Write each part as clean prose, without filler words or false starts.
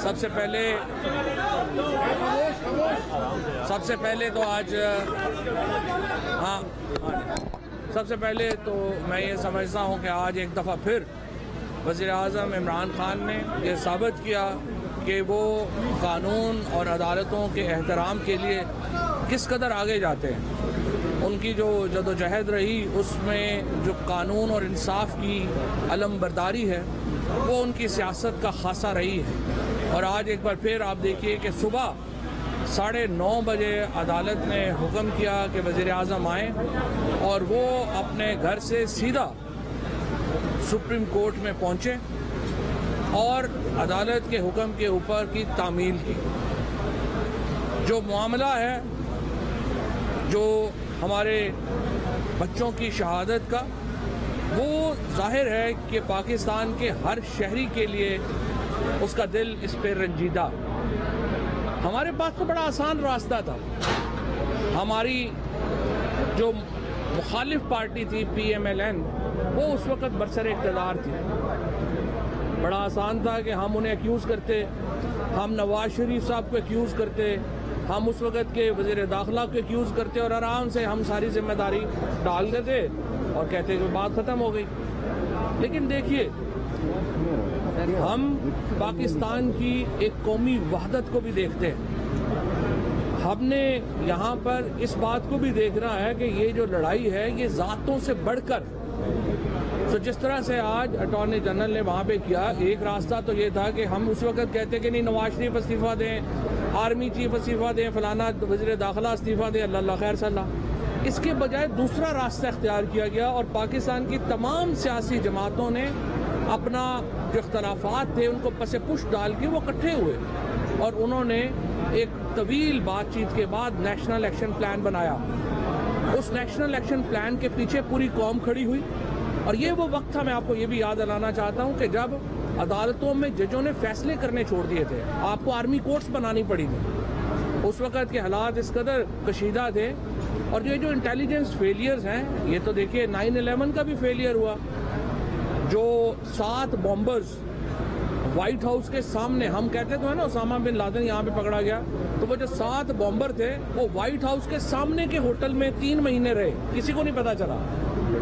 सबसे पहले तो मैं ये समझता हूँ कि आज एक दफ़ा फिर वज़ीर-ए-आज़म इमरान खान ने ये साबित किया कि वो कानून और अदालतों के एहतराम के लिए किस कदर आगे जाते हैं। उनकी जो जदोजहद रही उसमें जो कानून और इंसाफ की अलमबरदारी है वो उनकी सियासत का खासा रही है। और आज एक बार फिर आप देखिए कि सुबह 9:30 बजे अदालत ने हुक्म किया कि वज़ीर-ए-आज़म आए और वो अपने घर से सीधा सुप्रीम कोर्ट में पहुँचे और अदालत के हुक्म के ऊपर की तामील की। जो मामला है जो हमारे बच्चों की शहादत का, वो जाहिर है कि पाकिस्तान के हर शहरी के लिए उसका दिल इस पे रंजीदा। हमारे पास तो बड़ा आसान रास्ता था। हमारी जो मुखालिफ पार्टी थी PMLN, वो उस वक़्त बरसर इक़्तिदार थी। बड़ा आसान था कि हम उन्हें एक्यूज़ करते, हम नवाज शरीफ साहब को एक्यूज़ करते, हम उस वक़्त के वज़ीर दाखिला को एक्यूज़ करते और आराम से हम सारी जिम्मेदारी डाल देते और कहते कि बात ख़त्म हो गई। लेकिन देखिए, हम पाकिस्तान की एक कौमी वहदत को भी देखते हैं। हमने यहाँ पर इस बात को भी देखना है कि ये जो लड़ाई है ये ज़ातों से बढ़कर, तो जिस तरह से आज अटॉर्नी जनरल ने वहाँ पे किया, एक रास्ता तो ये था कि हम उस वक्त कहते कि नहीं नवाज शरीफ इस्तीफ़ा दें, आर्मी चीफ इस्तीफ़ा दें, फलाना वज़ीर दाखिला इस्तीफ़ा दें, अल्लाह खैर सल्लाह। इसके बजाय दूसरा रास्ता इख्तियार किया गया और पाकिस्तान की तमाम सियासी जमातों ने अपना जो इख्तलाफात थे उनको पसे पुश डाल के वो इकट्ठे हुए और उन्होंने एक तवील बातचीत के बाद नेशनल एक्शन प्लान बनाया। उस नेशनल एक्शन प्लान के पीछे पूरी कौम खड़ी हुई और ये वो वक्त था, मैं आपको ये भी याद दिलाना चाहता हूँ कि जब अदालतों में जजों ने फैसले करने छोड़ दिए थे, आपको आर्मी कोर्ट्स बनानी पड़ी थी। उस वक़्त के हालात इस कदर कशीदा थे और ये जो इंटेलिजेंस फेलियर्स हैं, ये तो देखिए 9/11 का भी फेलियर हुआ। जो 7 बॉम्बर्स वाइट हाउस के सामने, हम कहते तो है ना ओसामा बिन लादेन यहाँ पे पकड़ा गया, तो वो जो 7 बॉम्बर थे वो वाइट हाउस के सामने के होटल में 3 महीने रहे, किसी को नहीं पता चला।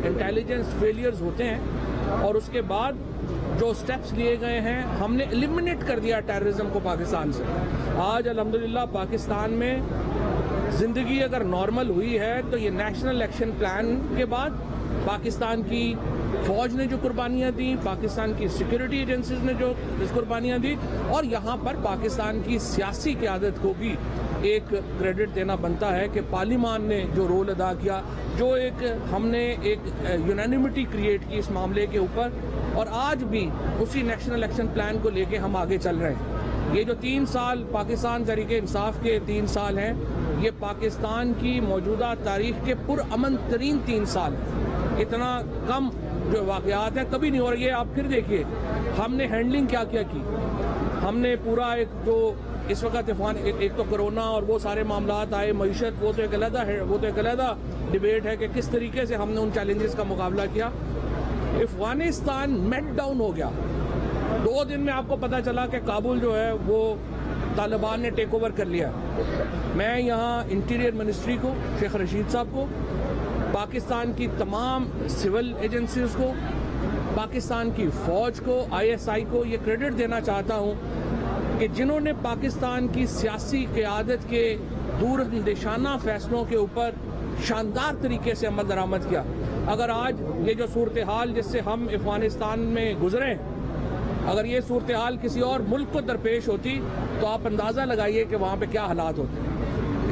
इंटेलिजेंस फेलियर्स होते हैं और उसके बाद जो स्टेप्स लिए गए हैं, हमने एलिमिनेट कर दिया टेररिज्म को पाकिस्तान से। आज अल्हम्दुलिल्लाह पाकिस्तान में ज़िंदगी अगर नॉर्मल हुई है तो ये नेशनल एक्शन प्लान के बाद पाकिस्तान की फ़ौज ने जो कुर्बानियाँ दी, पाकिस्तान की सिक्योरिटी एजेंसीज ने जो कुर्बानियाँ दी और यहाँ पर पाकिस्तान की सियासी क़यादत को भी एक क्रेडिट देना बनता है कि पार्लिमान ने जो रोल अदा किया, जो हमने एक यूनानिमिटी क्रिएट की इस मामले के ऊपर और आज भी उसी नेशनल एक्शन प्लान को लेके हम आगे चल रहे हैं। ये जो 3 साल पाकिस्तान तहरीक इंसाफ के 3 साल हैं, ये पाकिस्तान की मौजूदा तारीख के पुरअमन तरीन 3 साल हैं। इतना कम जो वाक़यात हैं कभी नहीं हो रही है। आप फिर देखिए हमने हैंडलिंग क्या क्या की। हमने पूरा एक जो इस वक्त एक तो कोरोना और वो सारे मामलात आए, मईशत, वो तो एक अलहदा डिबेट है कि किस तरीके से हमने उन चैलेंजेस का मुकाबला किया। अफगानिस्तान मेल्ट डाउन हो गया। 2 दिन में आपको पता चला कि काबुल जो है वो तालिबान ने टेक ओवर कर लिया। मैं यहाँ इंटीरियर मिनिस्ट्री को, शेख रशीद साहब को, पाकिस्तान की तमाम सिविल एजेंसीज को, पाकिस्तान की फ़ौज को, ISI को ये क्रेडिट देना चाहता हूँ कि जिन्होंने पाकिस्तान की सियासी क़यादत के दूरंदेशाना फ़ैसलों के ऊपर शानदार तरीके से अमल दरामद किया। अगर आज ये जो सूरत हाल जिससे हम अफ़गानिस्तान में गुजरे, अगर ये सूरत हाल किसी और मुल्क को दरपेश होती तो आप अंदाज़ा लगाइए कि वहाँ पे क्या हालात होते।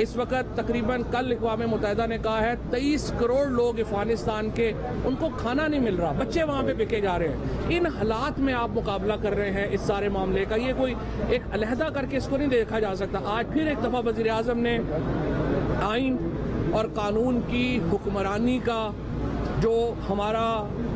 इस वक्त तकरीबन कल अक़वाम मुत्तहिदा ने कहा है 23 करोड़ लोग अफ़गानिस्तान के, उनको खाना नहीं मिल रहा, बच्चे वहाँ पे बिके जा रहे हैं। इन हालात में आप मुकाबला कर रहे हैं इस सारे मामले का। ये कोई एक अलहदा करके इसको नहीं देखा जा सकता। आज फिर एक दफ़ा वज़ीर आज़म ने आइन और कानून की हुक्मरानी का जो हमारा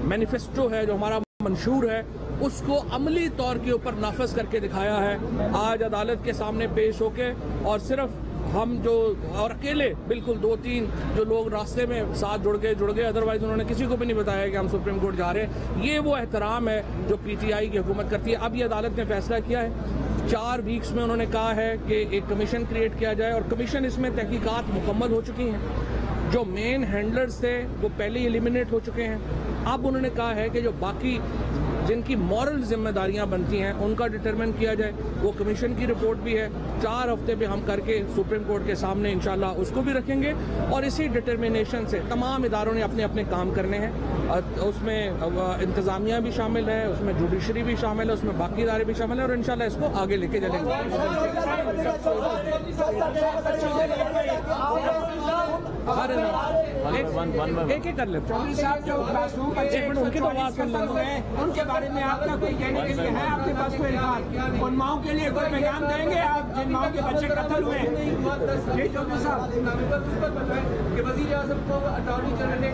मैनिफेस्टो है, जो हमारा मंशूर है, उसको अमली तौर के ऊपर नाफज करके दिखाया है। आज अदालत के सामने पेश होके और सिर्फ हम जो और अकेले बिल्कुल 2-3 जो लोग रास्ते में साथ जुड़ गए, अदरवाइज उन्होंने किसी को भी नहीं बताया कि हम सुप्रीम कोर्ट जा रहे हैं। ये वो एहतराम है जो PTI की हुकूमत करती है। अब ये अदालत ने फैसला किया है 4 वीक्स में उन्होंने कहा है कि एक कमीशन क्रिएट किया जाए और कमीशन इसमें तहकीकात मुकम्मल हो चुकी हैं। जो मेन हैंडलर्स थे वो पहले ही एलिमिनेट हो चुके हैं। अब उन्होंने कहा है कि जो बाकी जिनकी मॉरल जिम्मेदारियां बनती हैं उनका डिटरमिन किया जाए। वो कमीशन की रिपोर्ट भी है, 4 हफ्ते पे हम करके सुप्रीम कोर्ट के सामने इंशाल्लाह उसको भी रखेंगे और इसी डिटर्मिनेशन से तमाम इदारों ने अपने अपने काम करने हैं। उसमें इंतज़ामिया भी शामिल है, उसमें जुडिशरी भी शामिल है, उसमें बाकी इदारे भी शामिल है और इंशाल्लाह इसको आगे लेके चलेंगे। एक एक कर लेते उनके बारे में आपका कोई कहने के लिए है? आपके पास कोई इल्जाम उन माओं के लिए कोई पैगाम देंगे आप जिन माओं के बच्चे कत्ल हुए हैं? वज़ीर आज़म को अटॉर्नी जनरल ने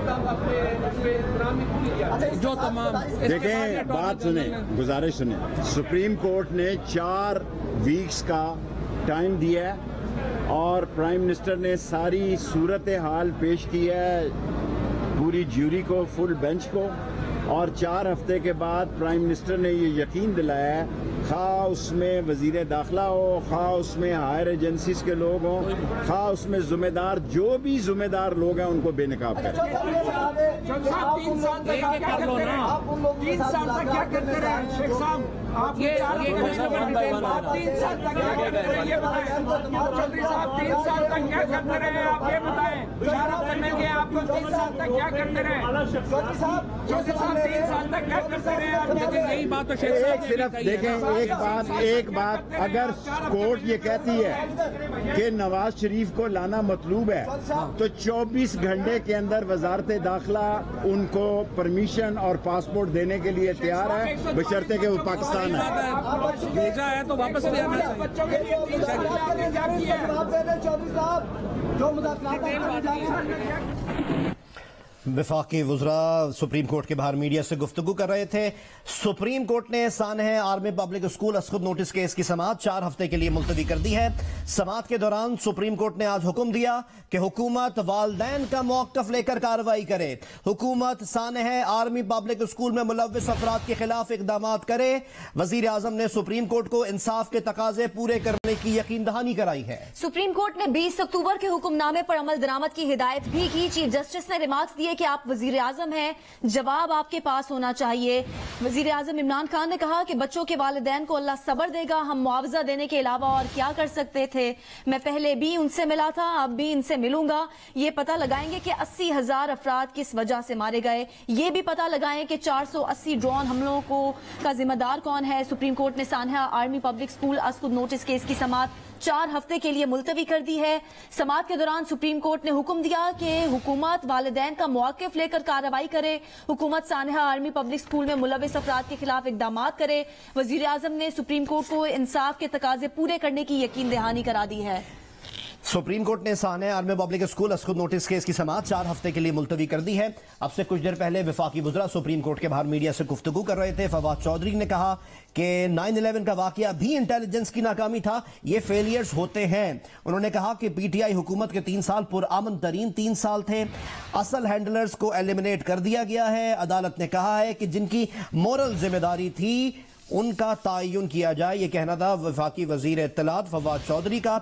अपने जो तमाम देखें, बात सुने, गुजारिश सुने। सुप्रीम कोर्ट ने 4 वीक्स का टाइम दिया है और प्राइम मिनिस्टर ने सारी सूरत हाल पेश की है पूरी ज्यूरी को, फुल बेंच को, और 4 हफ्ते के बाद प्राइम मिनिस्टर ने ये यकीन दिलाया है, खा उसमें वजीर दाखिला हो, खा उसमें हायर एजेंसीज के लोग हों, खा उसमें जिम्मेदार जो भी जिम्मेदार लोग हैं उनको बेनकाब करें। 3 साल तक क्या करते रहे शेख साहब? आप 3 साल तक चौधरी साहब 3 साल तक क्या करते रहे? आप ये बताएं। 4 हफ्ते में गए, आपको 3 साल तक क्या करते रहे? चौधरी साहब 3 साल तक क्या करते रहे? यही बात तो शेख साहब सिर्फ देखें, एक बात अगर कोर्ट ये कहती है कि नवाज शरीफ को लाना मतलूब है तो 24 घंटे के अंदर वजारत दाखिला उनको परमिशन और पासपोर्ट देने के लिए तैयार है, बशर्ते कि वो पाकिस्तान है। भेजा है तो वापस ले आना बच्चों के लिए 3 साल क्या किया? चौधरी साहब जो वफाकी वुज़रा सुप्रीम कोर्ट के बाहर मीडिया से गुफ्तगू कर रहे थे। सुप्रीम कोर्ट ने सानह आर्मी पब्लिक स्कूल अस्खुद नोटिस केस की समाअत 4 हफ्ते के लिए मुलतवी कर दी है। समाअत के दौरान सुप्रीम कोर्ट ने आज हुक्म दिया कि हुकूमत वालदैन का मौक़िफ़ लेकर कार्रवाई करे। हुकूमत सानह आर्मी पब्लिक स्कूल में मुलव्विस अफराद के खिलाफ इक़दामात करे। वज़ीर आज़म ने सुप्रीम कोर्ट को इंसाफ के तकाजे पूरे करने की यकीन दहानी कराई है। सुप्रीम कोर्ट ने 20 अक्टूबर के हुक्मनामे पर अमल दरामद की हिदायत भी की। चीफ जस्टिस ने रिमार्क्स दिए कि आप वजीर आजम हैं, जवाब आपके पास होना चाहिए। वजीर आजम इमरान खान ने कहा कि बच्चों के वालिदैन को अल्लाह सब्र देगा, हम मुआवजा देने के अलावा और क्या कर सकते थे। मैं पहले भी उनसे मिला था, अब भी इनसे मिलूंगा। ये पता लगाएंगे कि 80,000 अफराद किस वजह से मारे गए। ये भी पता लगाएं कि 480 ड्रोन हमलों को का जिम्मेदार कौन है। सुप्रीम कोर्ट ने सानहा आर्मी पब्लिक स्कूल अस्खुद नोटिस केस की समाअत 4 हफ्ते के लिए मुलतवी कर दी है। समाअत के दौरान सुप्रीम कोर्ट ने हुक्म दिया कि हुकूमत वालिदैन का मौक़िफ़ लेकर कार्रवाई करे। हुकूमत सानहा आर्मी पब्लिक स्कूल में मुलव्विस अफराद के खिलाफ इक़दामात करे। वज़ीर आज़म ने सुप्रीम कोर्ट को इंसाफ के तकाजे पूरे करने की यकीन दहानी करा दी है। सुप्रीम कोर्ट ने सानह आर्मी पब्लिक स्कूल अस्खुद नोटिस केस की समाअत 4 हफ्ते के लिए मुलतवी कर दी है। अब से कुछ देर पहले वफाकी वुज़रा सुप्रीम कोर्ट के बाहर मीडिया से गुफ्तगू कर रहे थे। फवाद चौधरी ने कहा कि 9/11 का वाकया भी इंटेलिजेंस की नाकामी था, ये फेलियर्स होते हैं। उन्होंने कहा कि पीटीआई हुकूमत के 3 साल पुरअमन तरीन 3 साल थे। असल हैंडलर्स को एलिमिनेट कर दिया गया है। अदालत ने कहा है कि जिनकी मोरल जिम्मेदारी थी उनका तयन किया जाए। ये कहना था वफाकी वजीर इत्तलात फवाद चौधरी का।